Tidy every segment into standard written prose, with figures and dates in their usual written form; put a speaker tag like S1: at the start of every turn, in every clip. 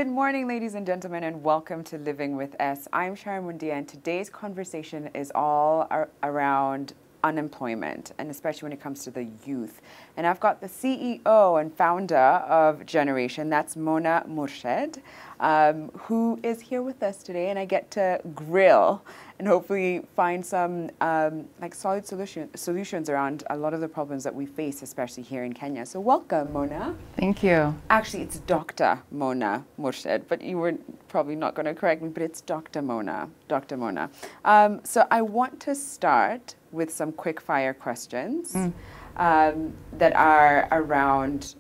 S1: Good morning, ladies and gentlemen, and welcome to Living with S. I'm Sharon Mundia, and today's conversation is all around unemployment, and especially when it comes to the youth. And I've got the CEO and founder of Generation, that's Mona Murshid, who is here with us today, and I get to grill and hopefully find some solid solutions around a lot of the problems that we face, especially here in Kenya. So welcome, Mona.
S2: Thank you.
S1: Actually, it's Dr. Mona Murshid, but you were probably not going to correct me, but it's Dr. Mona. Dr. Mona. So I want to start with some quick-fire questions that are around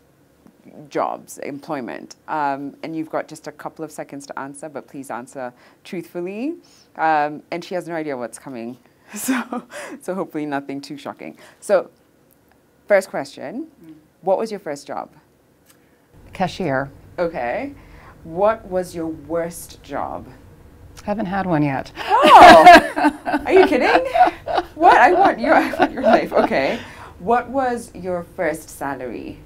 S1: jobs, employment. And you've got just a couple of seconds to answer, but please answer truthfully. And she has no idea what's coming, so hopefully nothing too shocking. So first question, what was your first job?
S2: Cashier.
S1: Okay. What was your worst job?
S2: Haven't had one yet.
S1: Oh, are you kidding? What? I want your life. Okay. What was your first salary?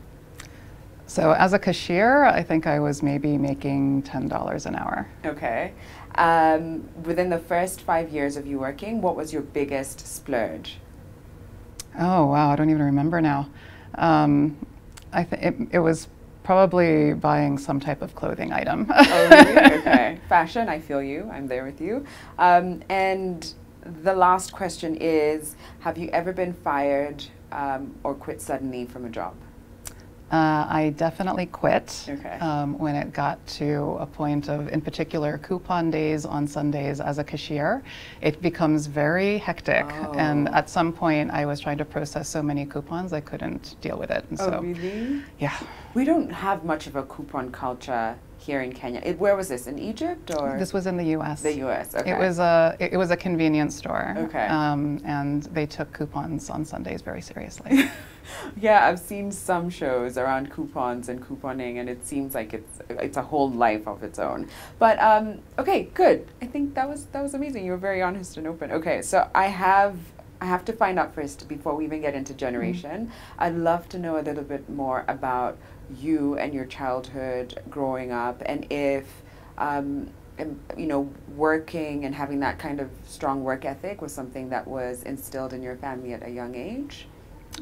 S2: So as a cashier, I think I was maybe making $10 an hour.
S1: Okay. Within the first 5 years of you working, what was your biggest splurge?
S2: Oh, wow. I don't even remember now. I think it was probably buying some type of clothing item.
S1: Oh, really? Okay. Fashion, I feel you. I'm there with you. And the last question is, have you ever been fired or quit suddenly from a job?
S2: I definitely quit
S1: Okay.
S2: when it got to a point of, in particular, coupon days on Sundays as a cashier. It becomes very hectic, and at some point I was trying to process so many coupons I couldn't deal with it. And
S1: Oh,
S2: so,
S1: really?
S2: yeah.
S1: We don't have much of a coupon culture here in Kenya. Where was this, in Egypt or?
S2: This was in the U.S.
S1: The U.S., okay.
S2: It was a convenience store.
S1: Okay.
S2: And they took coupons on Sundays very seriously.
S1: Yeah, I've seen some shows around coupons and couponing, and it seems like it's a whole life of its own. But okay, good. I think that was amazing. You were very honest and open. Okay, so I have to find out first before we even get into Generation. I'd love to know a little bit more about you and your childhood growing up, and if working and having that kind of strong work ethic was something that was instilled in your family at a young age.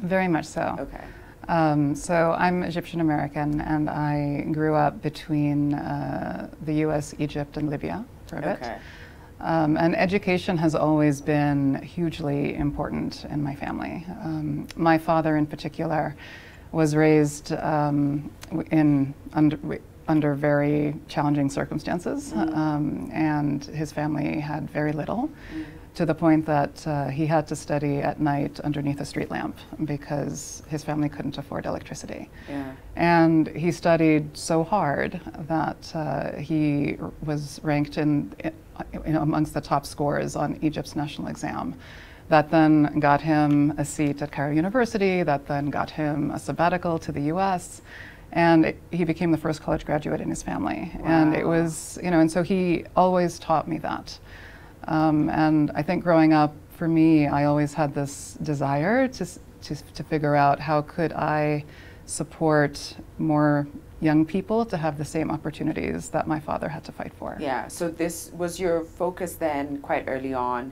S2: Very much so.
S1: Okay.
S2: So I'm Egyptian American, and I grew up between the U.S., Egypt, and Libya for a bit.
S1: Okay.
S2: And education has always been hugely important in my family. My father, in particular, was raised under very challenging circumstances, and his family had very little. To the point that he had to study at night underneath a street lamp because his family couldn't afford electricity.
S1: Yeah.
S2: And he studied so hard that he was ranked amongst the top scores on Egypt's national exam. That then got him a seat at Cairo University, that then got him a sabbatical to the US, and he became the first college graduate in his family.
S1: Wow.
S2: And it was, and so he always taught me that. And I think growing up, for me, I always had this desire to figure out how could I support more young people to have the same opportunities that my father had to fight for.
S1: Yeah, so this was your focus then quite early on,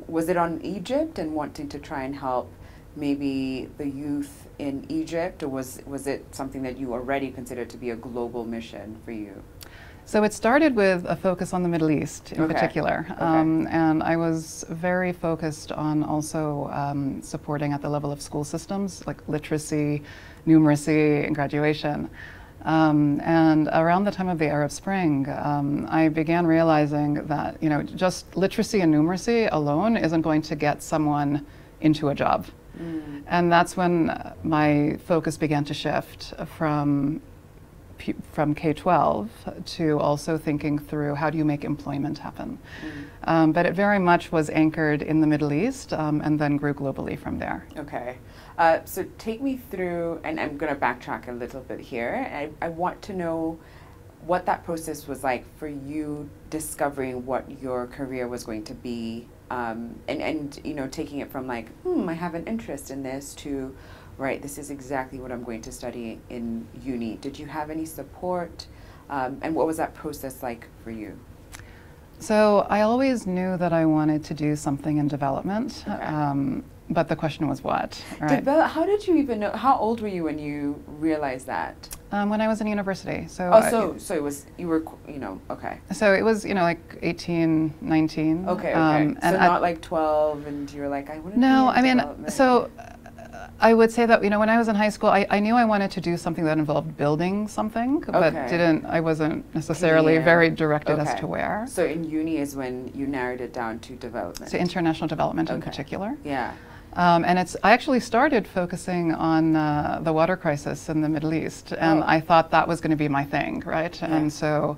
S1: was it on Egypt and wanting to try and help maybe the youth in Egypt, or was it something that you already considered to be a global mission for you?
S2: So it started with a focus on the Middle East in particular. And I was very focused on also supporting at the level of school systems, like literacy, numeracy, and graduation. And around the time of the Arab Spring, I began realizing that, just literacy and numeracy alone isn't going to get someone into a job. And that's when my focus began to shift from K-12 to also thinking through how do you make employment happen. But it very much was anchored in the Middle East and then grew globally from there.
S1: Okay. So take me through, and I'm going to backtrack a little bit here. I want to know what that process was like for you discovering what your career was going to be, and taking it from like, I have an interest in this to, right, this is exactly what I'm going to study in uni. Did you have any support And what was that process like for you?
S2: So I always knew that I wanted to do something in development,
S1: Okay.
S2: but the question was what, right?
S1: How did you even know? How old were you when you realized that?
S2: When I was in university. So
S1: So it was, you were, okay.
S2: So it was, like 18, 19.
S1: Okay, okay.
S2: And
S1: So not like 12 and you were like, I wouldn't
S2: No,
S1: be in
S2: I mean,
S1: development.
S2: so I would say that, when I was in high school, I knew I wanted to do something that involved building something, but
S1: Okay.
S2: I wasn't necessarily very directed as
S1: Okay.
S2: to where.
S1: So in uni is when you narrowed it down to development.
S2: So international development in
S1: Okay.
S2: particular.
S1: Yeah.
S2: And I actually started focusing on the water crisis in the Middle East, and I thought that was going to be my thing, right?
S1: Yeah.
S2: And so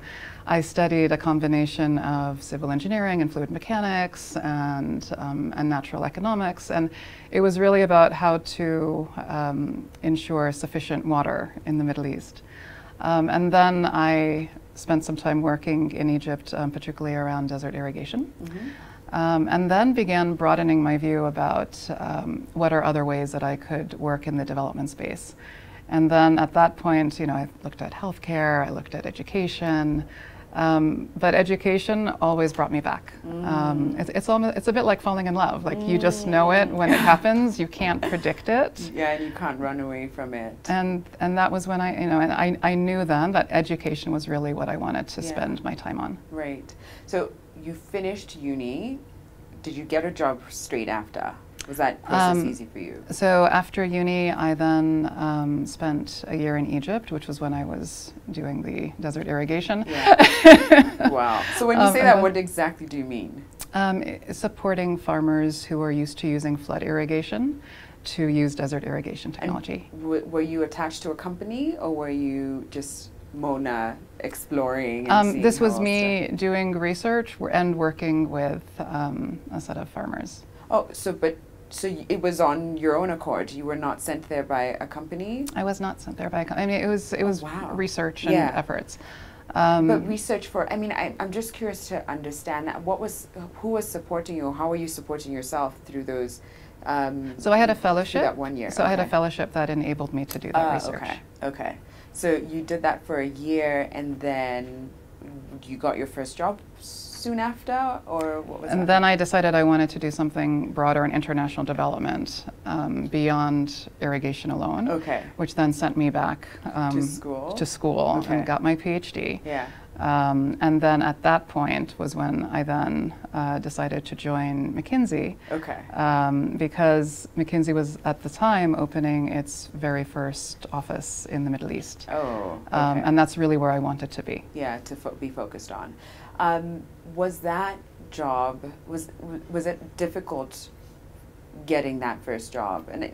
S2: I studied a combination of civil engineering and fluid mechanics and natural economics, and it was really about how to ensure sufficient water in the Middle East. And then I spent some time working in Egypt, particularly around desert irrigation.
S1: Mm-hmm.
S2: And then began broadening my view about what are other ways that I could work in the development space. And then at that point, I looked at healthcare, I looked at education, but education always brought me back. It's a bit like falling in love. Like you just know it when it happens. You can't predict it.
S1: Yeah, and you can't run away from it.
S2: And that was when I knew then that education was really what I wanted to spend my time on.
S1: Right. So you finished uni. Did you get a job straight after? Was that process easy for you?
S2: So after uni, I then spent a year in Egypt, which was when I was doing the desert irrigation.
S1: Yeah. Wow. So when you say that, what exactly do you mean?
S2: Supporting farmers who are used to using flood irrigation to use desert irrigation technology.
S1: And were you attached to a company, or were you just Mona exploring and seeing
S2: this was
S1: how
S2: me doing research and working with a set of farmers.
S1: Oh, so it was on your own accord. You were not sent there by a company?
S2: I was not sent there by a company. I mean, it was
S1: wow.
S2: research and efforts.
S1: But research for, I'm just curious to understand that. Who was supporting you? How were you supporting yourself through those?
S2: So I had a fellowship.
S1: That 1 year.
S2: So I had a fellowship that enabled me to do that research.
S1: Okay. So you did that for a year, and then you got your first job soon after, or what was that?
S2: And then I decided I wanted to do something broader in international development beyond irrigation alone.
S1: Okay.
S2: Which then sent me back
S1: to school.
S2: And got my PhD.
S1: Yeah.
S2: And then at that point was when I then decided to join Mckinsey.
S1: Okay.
S2: Because Mckinsey was at the time opening its very first office in the Middle East.
S1: Oh. Okay.
S2: And that's really where I wanted to be.
S1: Yeah, to be focused on. Was that job, was it difficult getting that first job? And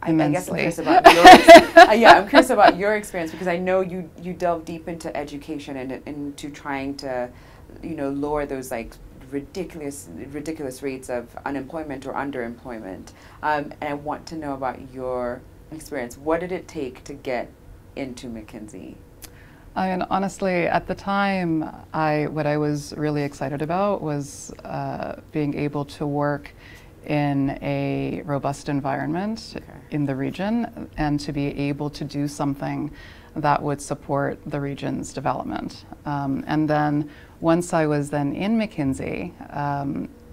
S1: I guess I'm curious about I'm curious about your experience, because I know you delve deep into education and into trying to, lower those like ridiculous rates of unemployment or underemployment. And I want to know about your experience. What did it take to get into Mckinsey?
S2: I mean, honestly, at the time, what I was really excited about was being able to work in a robust environment in the region, and to be able to do something that would support the region's development. And then once I was then in McKinsey,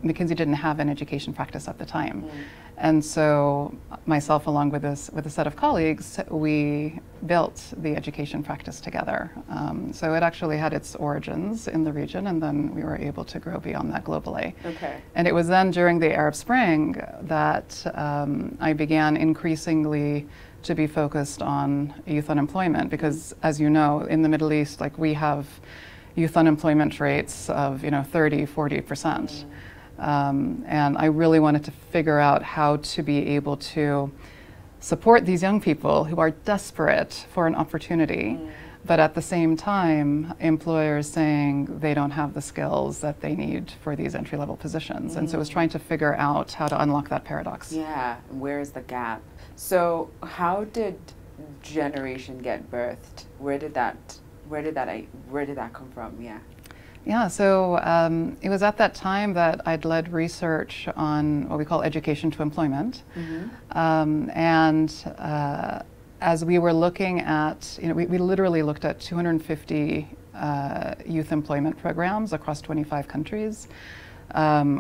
S2: McKinsey didn't have an education practice at the time. And so myself, along with a set of colleagues, we built the education practice together. So it actually had its origins in the region, and then we were able to grow beyond that globally.
S1: Okay.
S2: And it was then during the Arab Spring that I began increasingly to be focused on youth unemployment, because as you know, in the Middle East, like we have youth unemployment rates of 30, 40%. And I really wanted to figure out how to be able to support these young people who are desperate for an opportunity, but at the same time, employers saying they don't have the skills that they need for these entry-level positions. And so it was trying to figure out how to unlock that paradox.
S1: Yeah, where is the gap? So how did Generation get birthed? Where did that come from? Yeah.
S2: Yeah, so it was at that time that I'd led research on what we call education to employment. as we were looking at, we literally looked at 250 youth employment programs across 25 countries.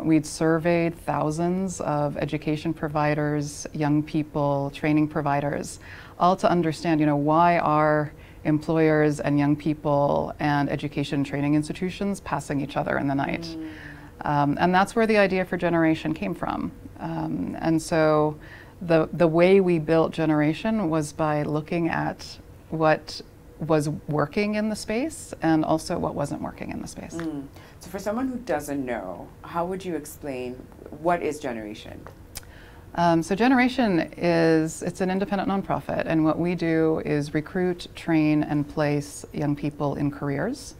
S2: We'd surveyed thousands of education providers, young people, training providers, all to understand, why are employers and young people and education training institutions passing each other in the night. And that's where the idea for Generation came from. And so the way we built Generation was by looking at what was working in the space and also what wasn't working in the space.
S1: So for someone who doesn't know, how would you explain what is Generation?
S2: So Generation it's an independent nonprofit, and what we do is recruit, train, and place young people in careers.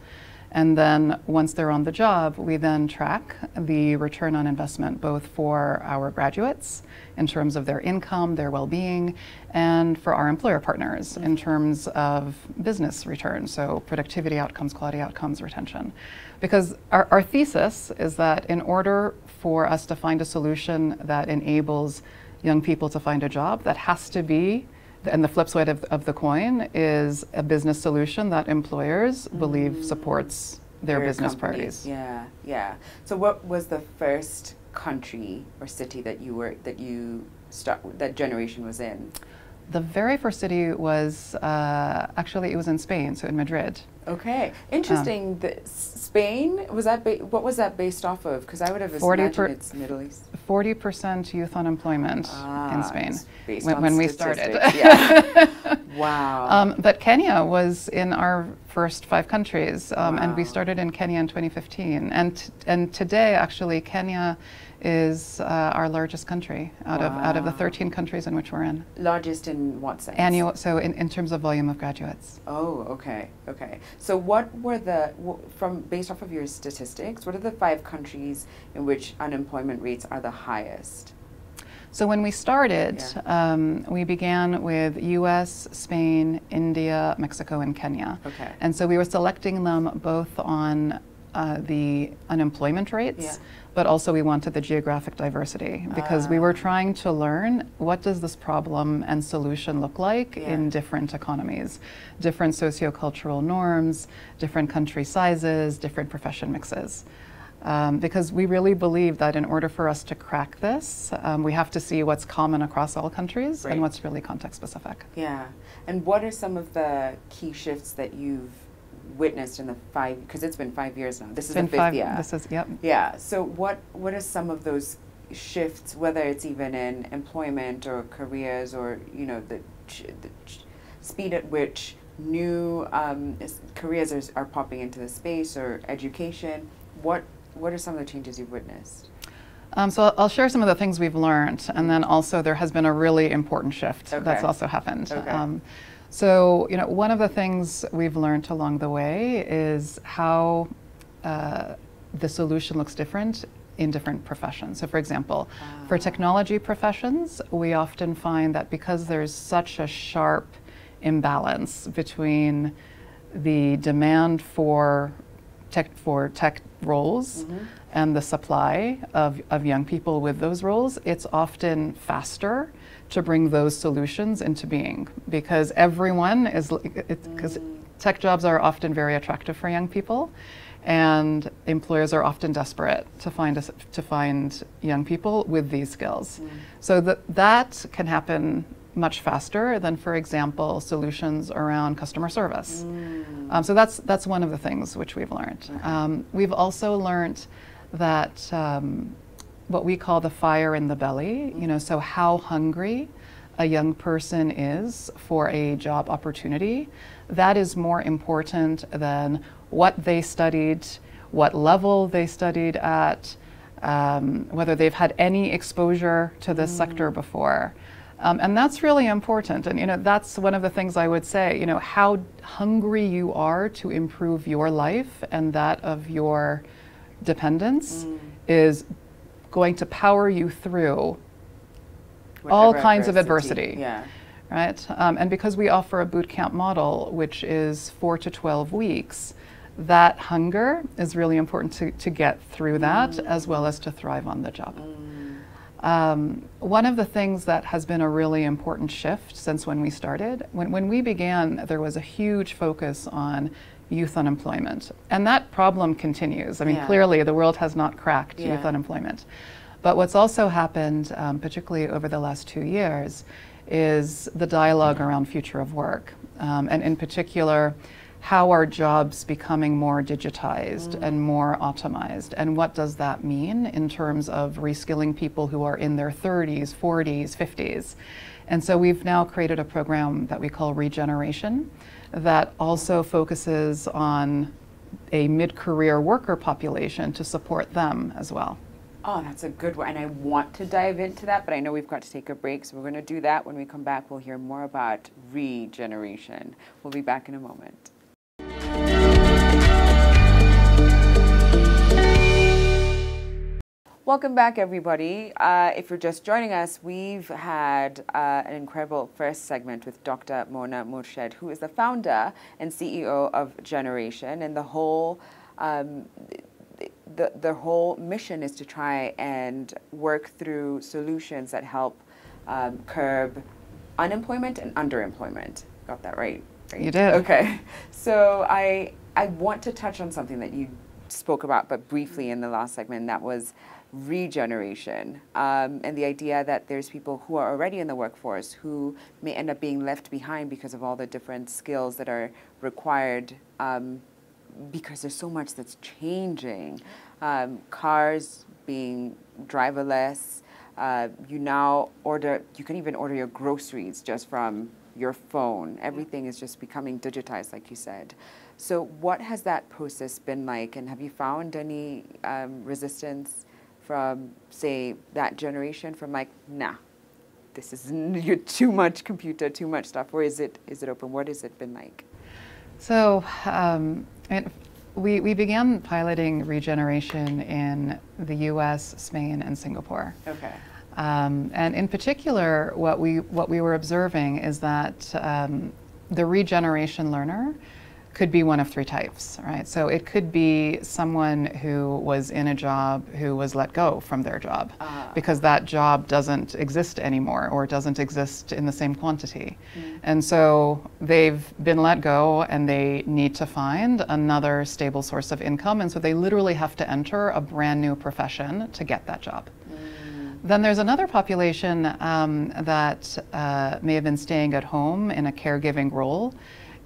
S2: And then once they're on the job, we then track the return on investment, both for our graduates in terms of their income, their well-being, and for our employer partners in terms of business returns, so productivity outcomes, quality outcomes, retention. Because our thesis is that in order for us to find a solution that enables young people to find a job, that has to be, and the flip side of the coin is a business solution that employers believe supports their business priorities.
S1: Yeah. So what was the first country or city that that Generation was in?
S2: The very first city was actually, it was in Spain, so in Madrid.
S1: Okay, interesting. Spain, what was that based off of? Because I would have imagined it's Middle East.
S2: 40% youth unemployment in Spain when we started.
S1: Yeah. Wow.
S2: But Kenya was in our first 5 countries, and we started in Kenya in 2015. And today, actually, Kenya is our largest country out of the 13 countries in which we're in.
S1: Largest in what sense?
S2: Annual, so in terms of volume of graduates.
S1: Oh, okay. So what were based off of your statistics, what are the 5 countries in which unemployment rates are the highest?
S2: So when we started, we began with US, Spain, India, Mexico, and Kenya.
S1: Okay.
S2: And so we were selecting them both on the unemployment rates, but also we wanted the geographic diversity, because we were trying to learn, what does this problem and solution look like in different economies, different sociocultural norms, different country sizes, different profession mixes. Because we really believe that in order for us to crack this, we have to see what's common across all countries and what's really context specific.
S1: Yeah. And what are some of the key shifts that you've witnessed in the 5, because it's been 5 years now. This is the 5th year.
S2: This is, yep.
S1: Yeah. So what are some of those shifts, whether it's even in employment or careers, or the speed at which new careers are popping into the space, or education? What are some of the changes you've witnessed?
S2: So I'll share some of the things we've learned, and then also there has been a really important shift that's also happened.
S1: Okay.
S2: So, one of the things we've learned along the way is how the solution looks different in different professions. So for example, for technology professions, we often find that because there's such a sharp imbalance between the demand for tech roles and the supply of young people with those roles, it's often faster to bring those solutions into being, because everyone is, because tech jobs are often very attractive for young people, and employers are often desperate to find young people with these skills. So that can happen much faster than, for example, solutions around customer service. So that's one of the things which we've learned. We've also learned that what we call the fire in the belly, so how hungry a young person is for a job opportunity, that is more important than what they studied, what level they studied at, whether they've had any exposure to this sector before. And that's really important. And that's one of the things I would say, how hungry you are to improve your life and that of your dependents is going to power you through all kinds of adversity. Right? And because we offer a boot camp model, which is 4 to 12 weeks, that hunger is really important to get through that, as well as to thrive on the job. One of the things that has been a really important shift since when we started, when we began, there was a huge focus on youth unemployment. And that problem continues. I mean, clearly the world has not cracked youth unemployment. But what's also happened, particularly over the last 2 years, is the dialogue around future of work. And in particular, how are jobs becoming more digitized and more optimized? And what does that mean in terms of reskilling people who are in their 30s, 40s, 50s? And so we've now created a program that we call Regeneration that also focuses on a mid-career worker population to support them as well.
S1: Oh, that's a good one. And I want to dive into that, but I know we've got to take a break, so we're going to do that. When we come back, we'll hear more about regeneration. We'll be back in a moment. Welcome back, everybody. If you're just joining us, we've had an incredible first segment with Dr. Mona Murshid, who is the founder and CEO of Generation, and the whole mission is to try and work through solutions that help curb unemployment and underemployment. Got that right?
S2: You did.
S1: Okay. So I want to touch on something that you spoke about, but briefly in the last segment, and that was regeneration, and the idea that there's people who are already in the workforce who may end up being left behind because of all the different skills that are required, because there's so much that's changing. Cars being driverless, you can even order your groceries just from your phone. Everything is just becoming digitized, like you said. So what has that process been like, and have you found any resistance from, say, that generation, from like, nah, this is you're too much computer, too much stuff, or is it open? What has it been like?
S2: So we began piloting regeneration in the US, Spain, and Singapore.
S1: Okay.
S2: And in particular, what we were observing is that the regeneration learner could be one of 3 types, right? So it could be someone who was in a job who was let go from their job because that job doesn't exist anymore or doesn't exist in the same quantity. And so they've been let go and they need to find another stable source of income, and so they literally have to enter a brand new profession to get that job. Then there's another population that may have been staying at home in a caregiving role,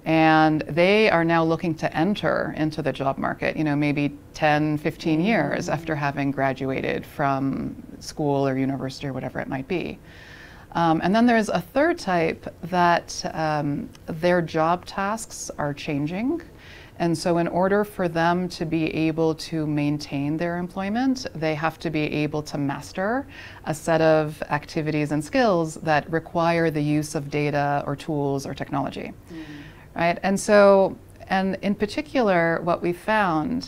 S2: and they are now looking to enter into the job market, maybe 10, 15 years after having graduated from school or university or whatever it might be. And then there's a third type that their job tasks are changing. And so in order for them to be able to maintain their employment, they have to be able to master a set of activities and skills that require the use of data or tools or technology. Right? And so, and in particular, what we found,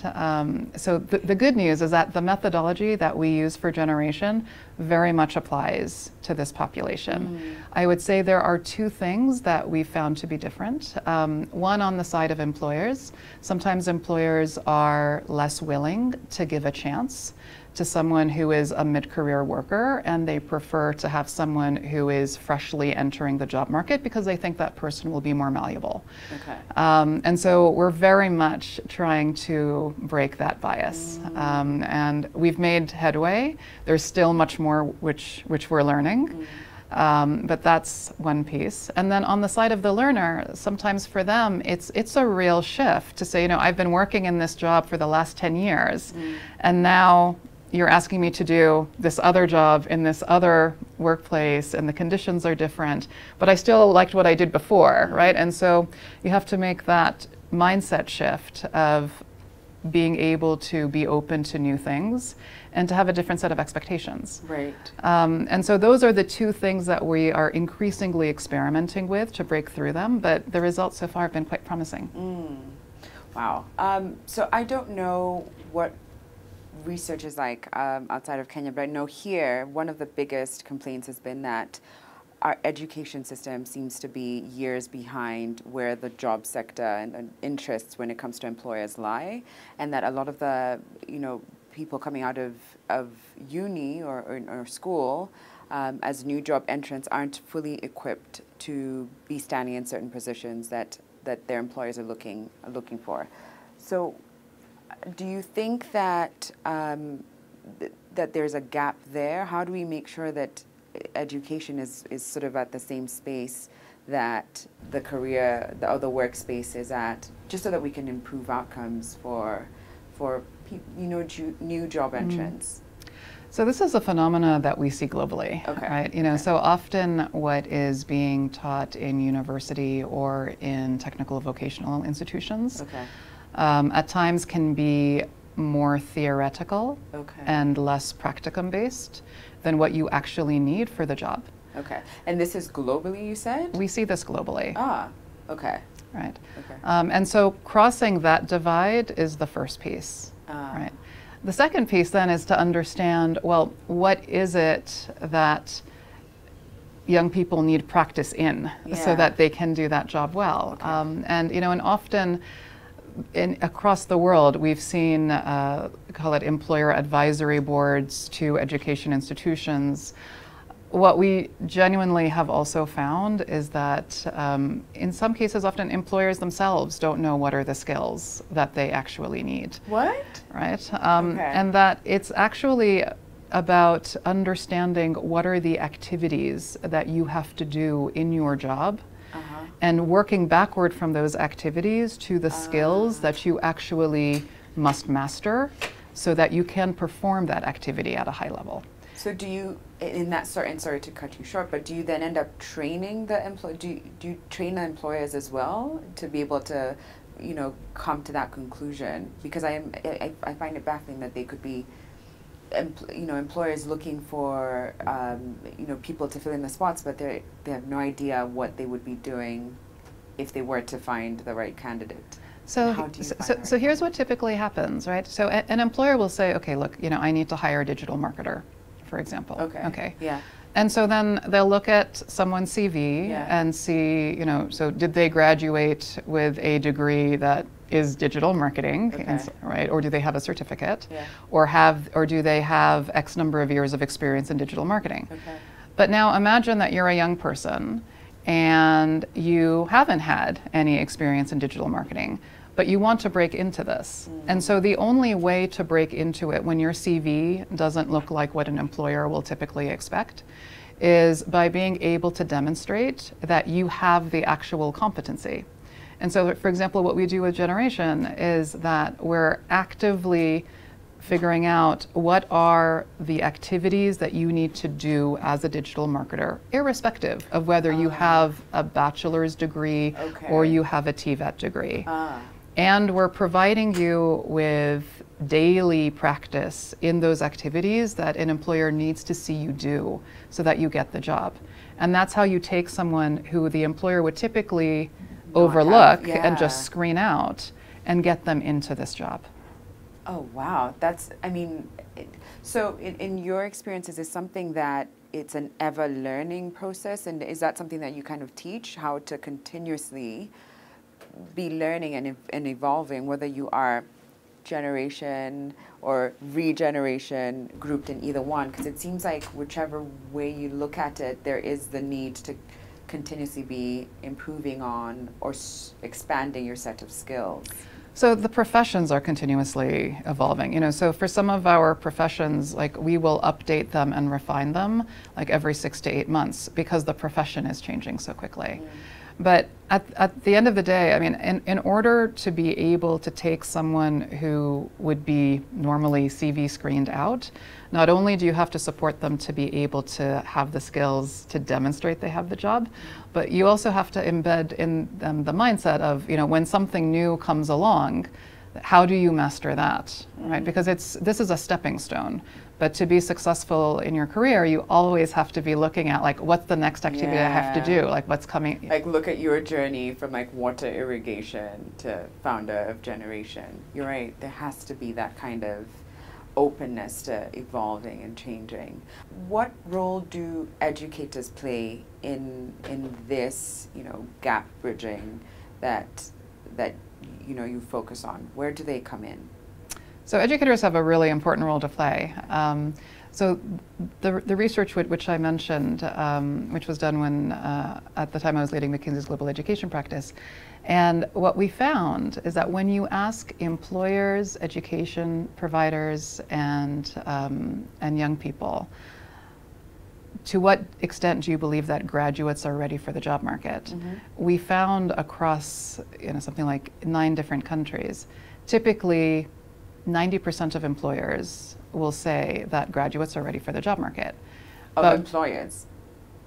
S2: so the good news is that the methodology that we use for generation very much applies to this population. I would say there are 2 things that we found to be different. One, on the side of employers. Sometimes employers are less willing to give a chance to someone who is a mid-career worker, and they prefer to have someone who is freshly entering the job market because they think that person will be more malleable. Okay. And so we're very much trying to break that bias. And we've made headway. There's still much more which we're learning. But that's one piece. And then on the side of the learner, sometimes for them, it's a real shift to say, I've been working in this job for the last 10 years, and now you're asking me to do this other job in this other workplace, and the conditions are different, but I still liked what I did before, right? And so you have to make that mindset shift of being able to be open to new things and to have a different set of expectations.
S1: Right.
S2: And so those are the 2 things that we are increasingly experimenting with to break through them, but the results so far have been quite promising.
S1: Wow. So I don't know what research is like outside of Kenya, but I know here one of the biggest complaints has been that our education system seems to be years behind where the job sector and interests when it comes to employers lie, and that a lot of the people coming out of uni or school as new job entrants aren't fully equipped to be standing in certain positions that their employers are looking for. So do you think that that there's a gap there? How do we make sure that education is sort of at the same space that the career, the other workspace is at, just so that we can improve outcomes for new job entrants?
S2: So this is a phenomena that we see globally, right? So often what is being taught in university or in technical vocational institutions at times can be more theoretical and less practicum based than what you actually need for the job.
S1: Okay. And this is globally, you said?
S2: We see this globally.
S1: Ah, okay.
S2: Right. Okay. And so crossing that divide is the first piece, right? The second piece then is to understand, well, what is it that young people need practice in so that they can do that job well? And often across the world, we've seen, call it employer advisory boards to education institutions. What we genuinely have also found is that in some cases, often employers themselves don't know what are the skills that they actually need.
S1: What?
S2: Right? And that it's actually about understanding what are the activities that you have to do in your job and working backward from those activities to the skills that you actually must master so that you can perform that activity at a high level.
S1: So do you, in that sort, and sorry to cut you short, but do you then end up training the do you train the employers as well to be able to, come to that conclusion? Because I find it baffling that they could be, employers looking for, people to fill in the spots, but they have no idea what they would be doing if they were to find the right candidate.
S2: So here's what typically happens, right? So an employer will say, okay, look, I need to hire a digital marketer, for example. Okay.
S1: Yeah.
S2: And so then they'll look at someone's CV and see, so did they graduate with a degree that is digital marketing, right? Or do they have a certificate? Or do they have X number of years of experience in digital marketing? But now imagine that you're a young person and you haven't had any experience in digital marketing, but you want to break into this. And so the only way to break into it when your CV doesn't look like what an employer will typically expect is by being able to demonstrate that you have the actual competency. And so, for example, what we do with Generation is that we're actively figuring out what are the activities that you need to do as a digital marketer, irrespective of whether you have a bachelor's degree or you have a TVET degree. And we're providing you with daily practice in those activities that an employer needs to see you do so that you get the job. And that's how you take someone who the employer would typically overlook and just screen out and get them into this job.
S1: Oh, wow. That's, so in your experience, is this something that it's an ever learning process? And is that something that you kind of teach, how to continuously be learning and evolving, whether you are generation or regeneration grouped in either one? Because it seems like whichever way you look at it, there is the need to continuously be improving on or expanding your set of skills.
S2: So the professions are continuously evolving. So for some of our professions, like we will update them and refine them like every 6 to 8 months because the profession is changing so quickly. But at the end of the day, in order to be able to take someone who would be normally CV screened out, not only do you have to support them to be able to have the skills to demonstrate they have the job, but you also have to embed in them the mindset of, when something new comes along, how do you master that, right? Because this is a stepping stone. But to be successful in your career, you always have to be looking at what's the next activity I have to do, what's coming.
S1: Look at your journey from water irrigation to founder of Generation. You're right, there has to be that kind of openness to evolving and changing. What role do educators play in this, gap bridging that you focus on? Where do they come in?
S2: So educators have a really important role to play. So the research which I mentioned, which was done when, at the time I was leading McKinsey's global education practice, and what we found is that when you ask employers, education providers, and young people, to what extent do you believe that graduates are ready for the job market? We found across something like 9 different countries, typically 90% of employers will say that graduates are ready for the job market.
S1: Of employers?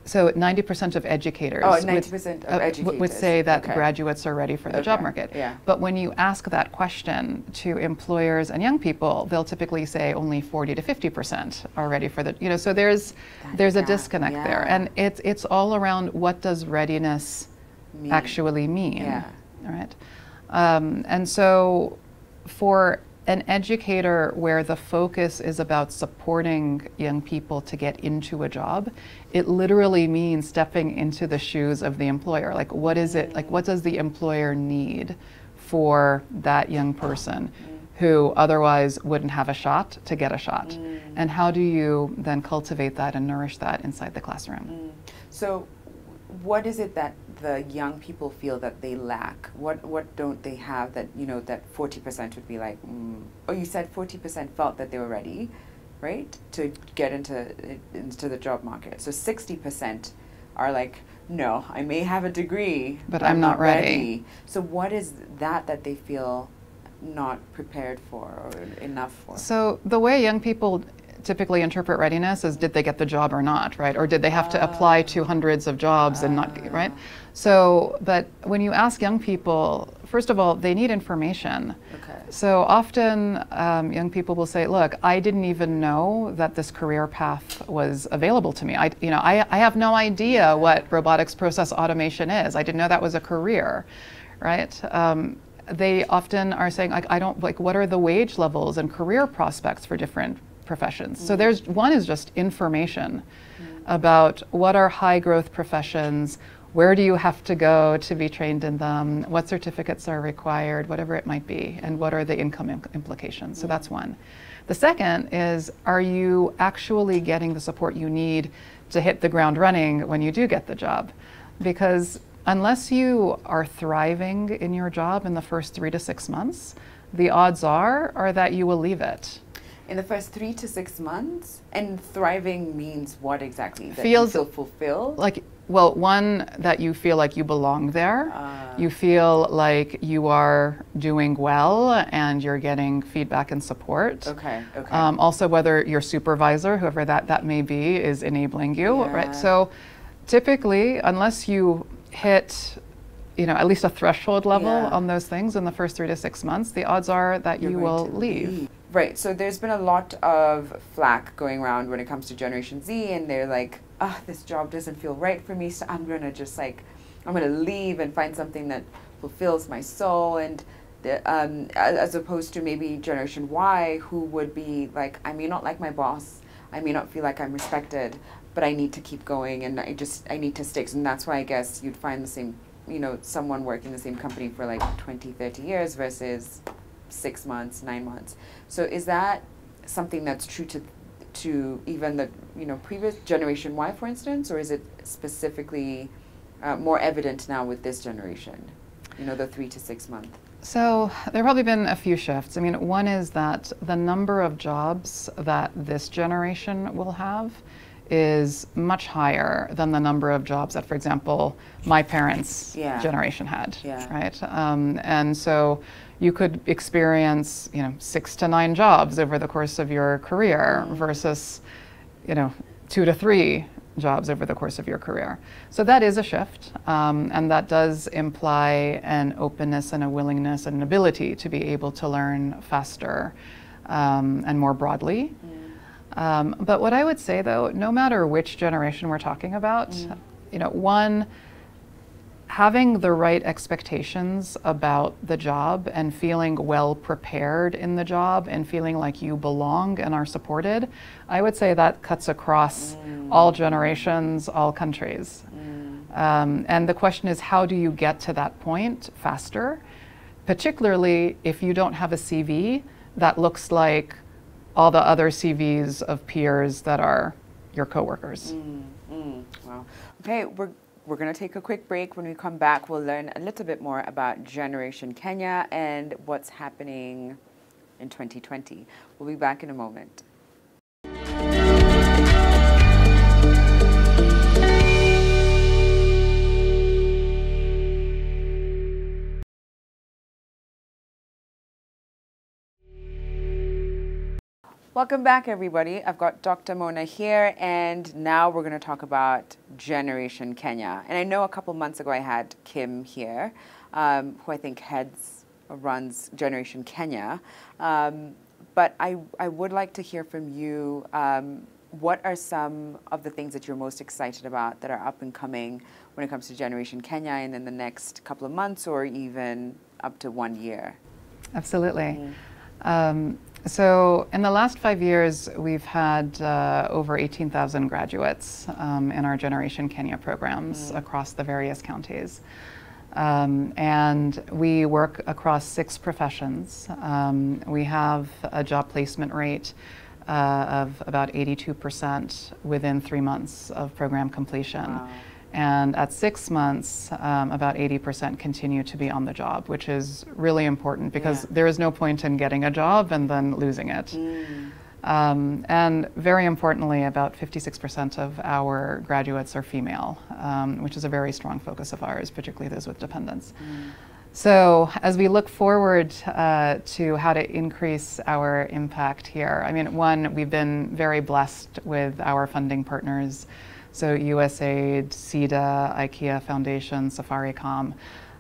S2: So 90% of educators,
S1: 90% of educators
S2: would say that graduates are ready for the job market.
S1: Yeah.
S2: But when you ask that question to employers and young people, they'll typically say only 40 to 50% are ready for the, so there's a disconnect there. And it's all around, what does readiness actually mean? All right. And so for an educator where the focus is about supporting young people to get into a job, it literally means stepping into the shoes of the employer. Like, what is it, like, what does the employer need for that young person who otherwise wouldn't have a shot to get a shot? And how do you then cultivate that and nourish that inside the classroom?
S1: So what is it that the young people feel that they lack? What don't they have that, that 40% would be like, oh, you said 40% felt that they were ready, right, to get into the job market. So 60% are like, no, I may have a degree,
S2: but I'm not ready.
S1: So what is that they feel not prepared for or enough for?
S2: So the way young people typically interpret readiness is, did they get the job or not, right? Or did they have to apply to hundreds of jobs and not, right? So, but when you ask young people, first of all, they need information.
S1: Okay.
S2: So often young people will say, look, I didn't even know that this career path was available to me. I have no idea what robotics process automation is. I didn't know that was a career, right? They often are saying, like, I don't, like, what are the wage levels and career prospects for different professions? So there's one is just information about what are high growth professions, where do you have to go to be trained in them, what certificates are required, whatever it might be, and what are the income implications. So that's one. The second is, are you actually getting the support you need to hit the ground running when you do get the job? Because unless you are thriving in your job in the first 3 to 6 months, the odds are that you will leave it.
S1: In the first 3 to 6 months? And thriving means what exactly? That
S2: Feels
S1: you feel fulfilled?
S2: Like, well, one, that you feel like you belong there. You feel like you are doing well and you're getting feedback and support.
S1: Okay.
S2: Also, whether your supervisor, whoever that may be, is enabling you, right? So typically, unless you hit at least a threshold level on those things in the first 3 to 6 months, the odds are that you will leave.
S1: Right, so there's been a lot of flack going around when it comes to Generation Z, and they're like, this job doesn't feel right for me, so I'm gonna leave and find something that fulfills my soul, and as opposed to maybe Generation Y, who would be like, I may not like my boss, I may not feel like I'm respected, but I need to keep going, and I need to stick, and that's why I guess you'd find the same, someone working in the same company for like 20, 30 years versus 6 months, 9 months. So is that something that's true to even the previous Generation Y, for instance, or is it specifically more evident now with this generation? The 3 to 6 month.
S2: So there have probably been a few shifts. I mean, one is that the number of jobs that this generation will have is much higher than the number of jobs that, for example, my parents' generation had, right? And so you could experience, 6 to 9 jobs over the course of your career versus, 2 to 3 jobs over the course of your career. So that is a shift, and that does imply an openness and a willingness and an ability to be able to learn faster and more broadly. But what I would say, though, no matter which generation we're talking about, one, having the right expectations about the job and feeling well prepared in the job and feeling like you belong and are supported, I would say that cuts across all generations, all countries. And the question is, how do you get to that point faster? Particularly if you don't have a CV that looks like all the other CVs of peers that are your coworkers.
S1: Wow. Okay, we're going to take a quick break. When we come back, we'll learn a little bit more about Generation Kenya and what's happening in 2020. We'll be back in a moment. Welcome back, everybody. I've got Dr. Mona here, and now we're going to talk about Generation Kenya. And I know a couple months ago I had Kim here, who I think runs Generation Kenya. But I would like to hear from you. What are some of the things that you're most excited about that are up and coming when it comes to Generation Kenya and in the next couple of months or even up to 1 year?
S2: Absolutely. So in the last 5 years, we've had over 18,000 graduates in our Generation Kenya programs across the various counties. And we work across 6 professions. We have a job placement rate of about 82% within 3 months of program completion. Wow. And at 6 months, about 80% continue to be on the job, which is really important because there is no point in getting a job and then losing it. And very importantly, about 56% of our graduates are female, which is a very strong focus of ours, particularly those with dependents. So as we look forward to how to increase our impact here, I mean, one, we've been very blessed with our funding partners. So USAID, CEDA, IKEA Foundation, Safaricom,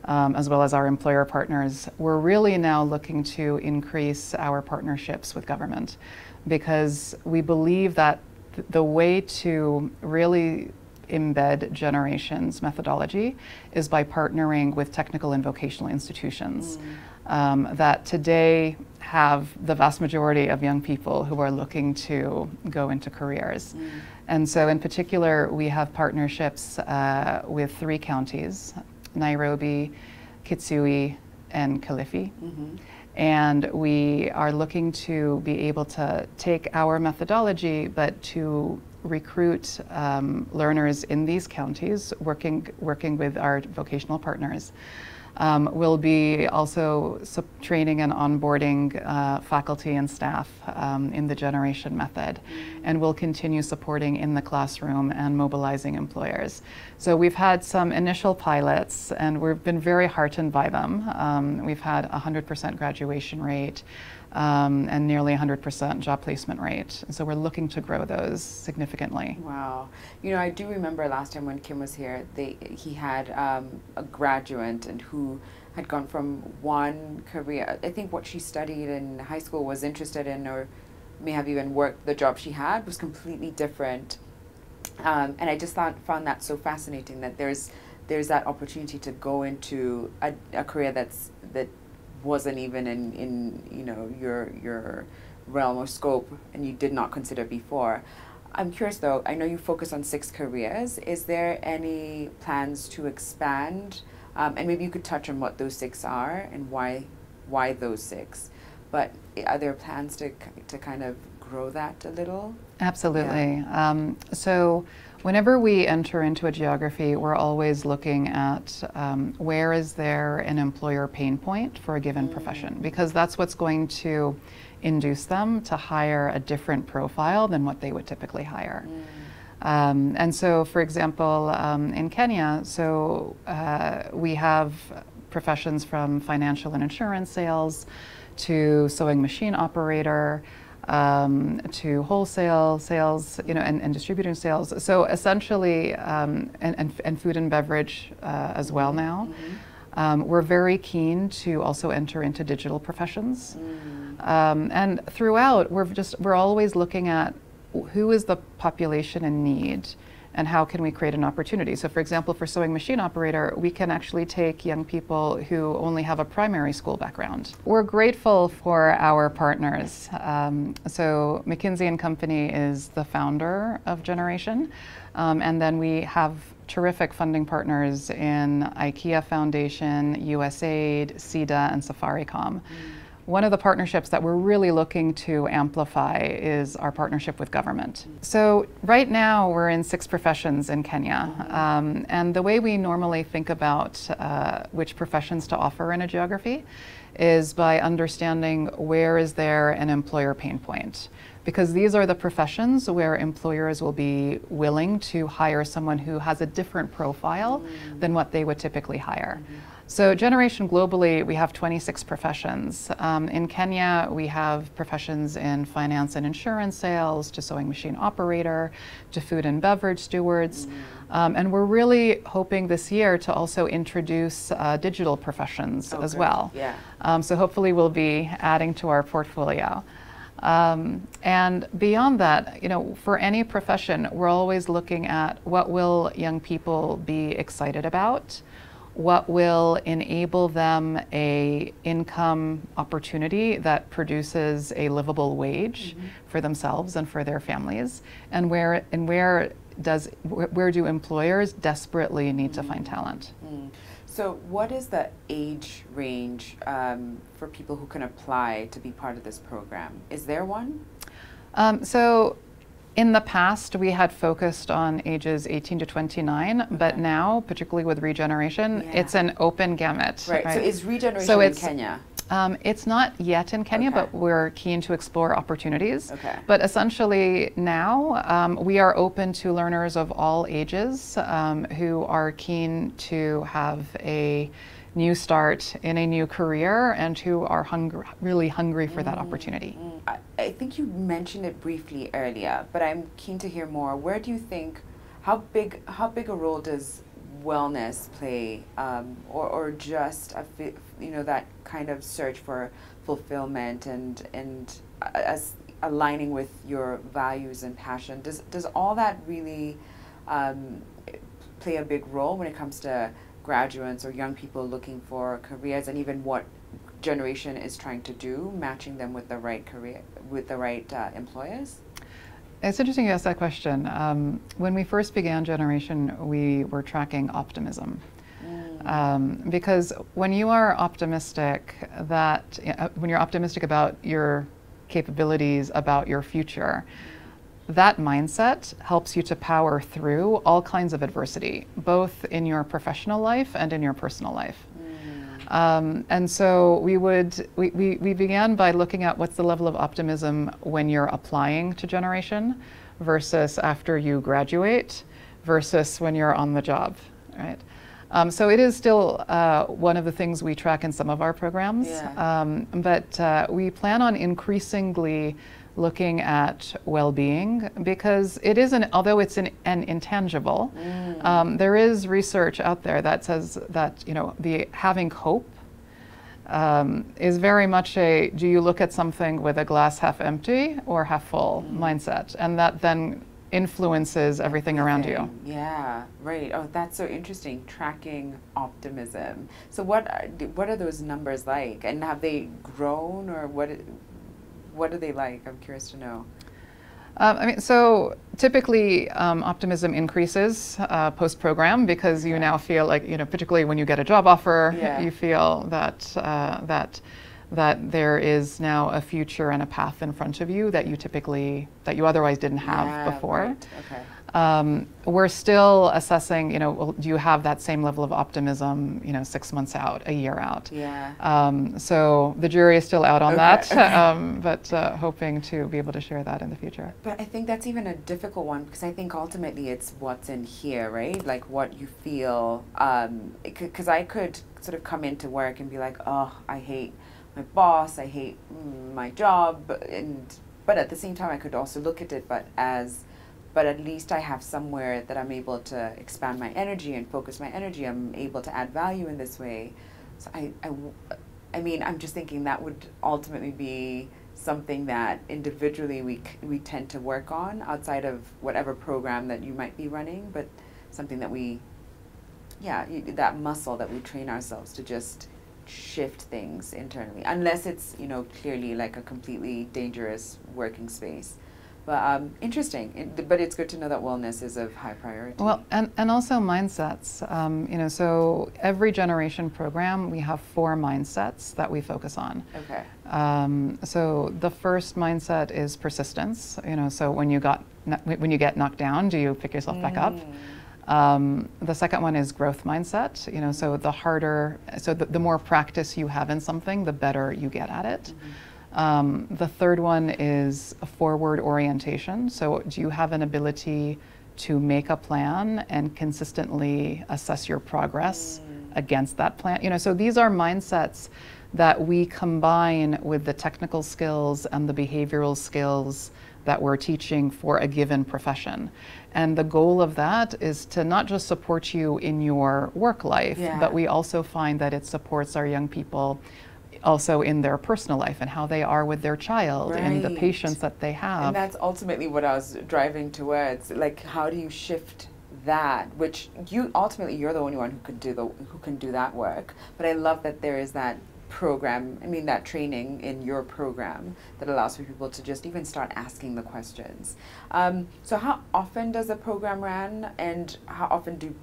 S2: as well as our employer partners. We're really now looking to increase our partnerships with government because we believe that the way to really embed Generation's methodology is by partnering with technical and vocational institutions that today have the vast majority of young people who are looking to go into careers. And so in particular, we have partnerships with 3 counties, Nairobi, Kitui, and Kilifi. And we are looking to be able to take our methodology, but to recruit learners in these counties, working with our vocational partners. We'll be also training and onboarding faculty and staff in the Generation method, and we'll continue supporting in the classroom and mobilizing employers. So we've had some initial pilots, and we've been very heartened by them. We've had 100% graduation rate and nearly 100% job placement rate. So we're looking to grow those significantly.
S1: Wow. You know, I do remember last time when Kim was here, he had a graduate and who had gone from one career. I think what she studied in high school, was interested in, or may have even worked, the job she had was completely different. And I just found that so fascinating that there's that opportunity to go into a career that wasn't even in you know, your realm or scope, and you did not consider before. I'm curious though, I know you focus on 6 careers. Is there any plans to expand? And maybe you could touch on what those 6 are and why those 6. But are there plans to kind of grow that a little?
S2: Absolutely. Yeah. So whenever we enter into a geography, we're always looking at where is there an employer pain point for a given profession, because that's what's going to induce them to hire a different profile than what they would typically hire. And so, for example, in Kenya, so we have professions from financial and insurance sales to sewing machine operator, to wholesale sales, you know, and distributing sales. So essentially, and food and beverage as well now. We're very keen to also enter into digital professions. And throughout, we're always looking at who is the population in need and how can we create an opportunity. So for example, for sewing machine operator, we can actually take young people who only have a primary school background. We're grateful for our partners. So Mckinsey and Company is the founder of Generation. And then we have terrific funding partners in IKEA Foundation, USAID, CEDA, and Safaricom. one of the partnerships that we're really looking to amplify is our partnership with government. So right now we're in 6 professions in Kenya, and the way we normally think about which professions to offer in a geography is by understanding where is there an employer pain point. Because these are the professions where employers will be willing to hire someone who has a different profile than what they would typically hire. So Generation globally, we have 26 professions. In Kenya, we have professions in finance and insurance sales, to sewing machine operator, to food and beverage stewards. And we're really hoping this year to also introduce digital professions as well.
S1: Yeah.
S2: So hopefully we'll be adding to our portfolio. And beyond that, you know, for any profession, we're always looking at what will young people be excited about, what will enable them a income opportunity that produces a livable wage for themselves and for their families, and where do employers desperately need to find talent.
S1: So what is the age range for people who can apply to be part of this program? Is there one?
S2: So in the past, we had focused on ages 18 to 29, but now, particularly with regeneration, it's an open gamut.
S1: Right. So is regeneration in Kenya?
S2: It's not yet in Kenya, but we're keen to explore opportunities. But essentially now, we are open to learners of all ages who are keen to have a new start in a new career and who are really hungry for that opportunity.
S1: I think you mentioned it briefly earlier, but I'm keen to hear more. Where do you think, how big a role does wellness play, or just that kind of search for fulfillment and as aligning with your values and passion? Does all that really play a big role when it comes to graduates or young people looking for careers, and even what generation is trying to do, matching them with the right career, with the right employers?
S2: It's interesting you asked that question. When we first began Generation, we were tracking optimism. Because when you are optimistic when you're optimistic about your capabilities, about your future, that mindset helps you to power through all kinds of adversity, both in your professional life and in your personal life. And so we began by looking at what's the level of optimism when you're applying to Generation versus after you graduate versus when you're on the job, right? So it is still one of the things we track in some of our programs, but we plan on increasingly looking at well-being, because it is although it's an intangible, there is research out there that says that the having hope is very much do you look at something with a glass half empty or half full mindset, and that then influences everything around you.
S1: Yeah, right. Oh, that's so interesting. Tracking optimism. So what are those numbers like, and have they grown, or what are they like? I'm curious to know.
S2: So typically optimism increases post-program, because you now feel like, particularly when you get a job offer, you feel that there is now a future and a path in front of you that you otherwise didn't have before.
S1: Right. Okay.
S2: We're still assessing, well, do you have that same level of optimism, 6 months out, a year out? So the jury is still out on that, but hoping to be able to share that in the future.
S1: But I think that's even a difficult one, because I think ultimately it's what's in here, right? Like what you feel, because I could sort of come into work and be like, oh, I hate my boss, I hate my job, but at the same time I could also look at it, but at least I have somewhere that I'm able to expand my energy and focus my energy. I'm able to add value in this way. So I mean, I'm just thinking that would ultimately be something that individually we tend to work on outside of whatever program that you might be running, but something that that muscle that we train ourselves to just shift things internally, unless it's clearly like a completely dangerous working space. But interesting. But it's good to know that wellness is of high priority.
S2: Well, and also mindsets. You know, so every generation program, we have 4 mindsets that we focus on.
S1: Okay.
S2: So the first mindset is persistence. You know, so when you get knocked down, do you pick yourself back up? The second one is growth mindset. You know, so the more practice you have in something, the better you get at it. The third one is a forward orientation. So do you have an ability to make a plan and consistently assess your progress against that plan? You know, so these are mindsets that we combine with the technical skills and the behavioral skills that we're teaching for a given profession. And the goal of that is to not just support you in your work life, but we also find that it supports our young people also in their personal life and how they are with their child and the patience that they have.
S1: And that's ultimately what I was driving towards. Like, how do you shift that? Which you're the only one who can do that work. But I love that there is that program, that training in your program that allows for people to just even start asking the questions. So how often does the program run, and how often do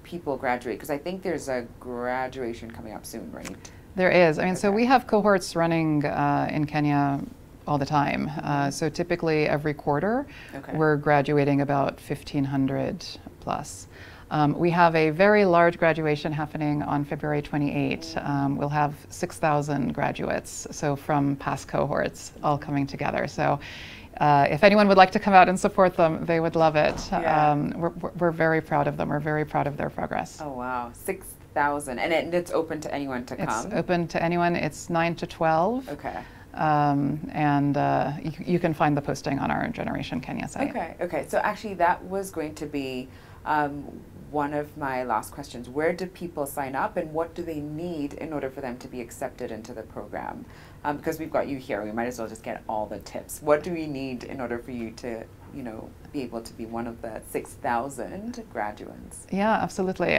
S1: people graduate? Because I think there's a graduation coming up soon, right?
S2: There is. So we have cohorts running in Kenya all the time. So typically every quarter, we're graduating about 1,500 plus. We have a very large graduation happening on February 28. We'll have 6,000 graduates, so from past cohorts all coming together. So if anyone would like to come out and support them, they would love it. We're very proud of them. We're very proud of their progress.
S1: Oh, wow. 6,000. And it's open to anyone to come?
S2: It's open to anyone. It's 9 to 12.
S1: Okay.
S2: And you can find the posting on our Generation Kenya site.
S1: Okay. So actually that was going to be one of my last questions. Where do people sign up, and what do they need in order for them to be accepted into the program? Because we've got you here, we might as well just get all the tips. What do we need in order for you to, be able to be one of the 6,000 graduates? Yeah,
S2: absolutely.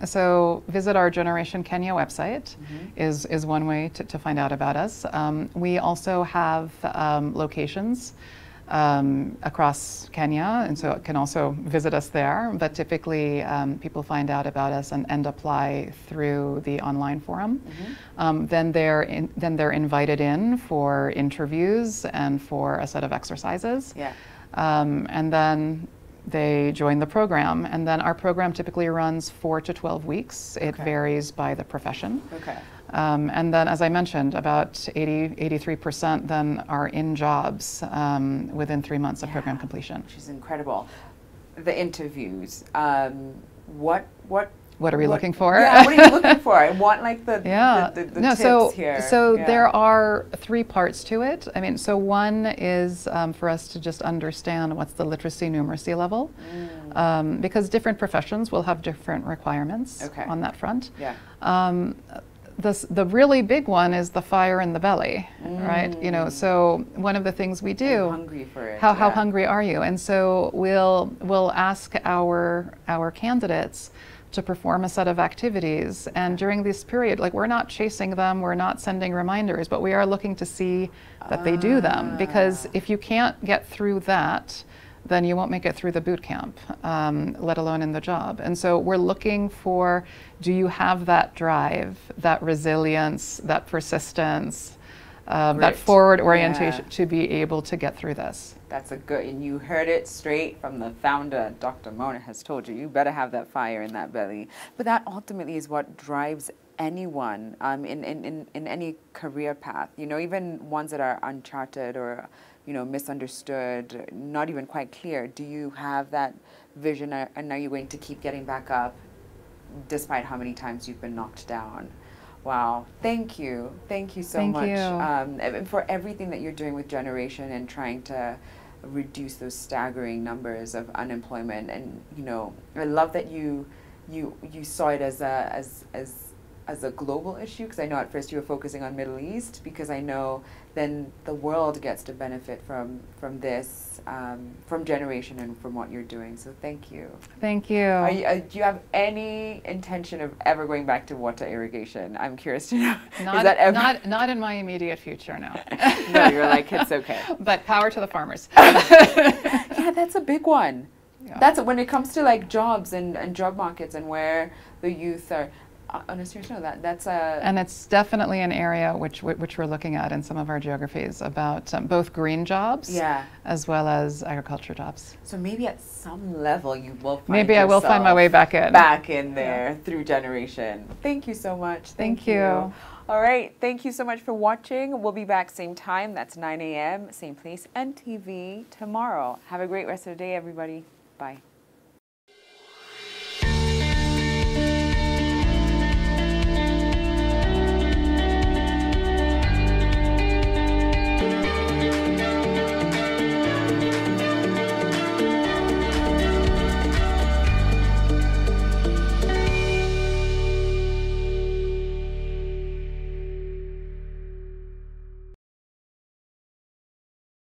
S2: So visit our Generation Kenya website is one way to find out about us. We also have locations across Kenya, and so it can also visit us there. But typically, people find out about us and apply through the online forum. Then they're invited in for interviews and for a set of exercises. And then they join the program. And then our program typically runs 4 to 12 weeks. It varies by the profession. And then, as I mentioned, about 83% then are in jobs within 3 months of program completion.
S1: Which is incredible. The interviews, what
S2: are we looking for?
S1: Yeah, what are you looking for? I want the tips here.
S2: So there are 3 parts to it. So one is for us to just understand what's the literacy numeracy level, because different professions will have different requirements on that front. The really big one is the fire in the belly, right? So one of the things we do.
S1: I'm hungry for it.
S2: How hungry are you? And so we'll ask our candidates to perform a set of activities, and during this period, we're not chasing them, we're not sending reminders, but we are looking to see that they do them, because if you can't get through that, then you won't make it through the boot camp, let alone in the job. And so we're looking for, do you have that drive, that resilience, that persistence, that forward orientation to be able to get through this?
S1: That's and you heard it straight from the founder. Dr. Mona has told you better have that fire in that belly. But that ultimately is what drives anyone in any career path, even ones that are uncharted or misunderstood, not even quite clear. Do you have that vision, and are you going to keep getting back up despite how many times you've been knocked down? Wow, thank you so much. And for everything that you're doing with Generation and trying to reduce those staggering numbers of unemployment. And I love that you saw it as as a global issue? Because I know at first you were focusing on Middle East, because I know then the world gets to benefit from this, from generation and from what you're doing. So thank you.
S2: Thank you.
S1: Do you have any intention of ever going back to water irrigation? I'm curious to know.
S2: Not in my immediate future, no.
S1: No, you're like, it's okay.
S2: But power to the farmers.
S1: Yeah, that's a big one.
S2: Yeah.
S1: That's when it comes to like jobs and job markets and where the youth are. On a serious note, that's a...
S2: And it's definitely an area which we're looking at in some of our geographies about both green jobs as well as agriculture jobs.
S1: So maybe at some level you will find
S2: Maybe I will find my way back in.
S1: There through generation. Thank you so much.
S2: Thank you.
S1: All right. Thank you so much for watching. We'll be back same time. That's 9 a.m. Same place and TV tomorrow. Have a great rest of the day, everybody. Bye.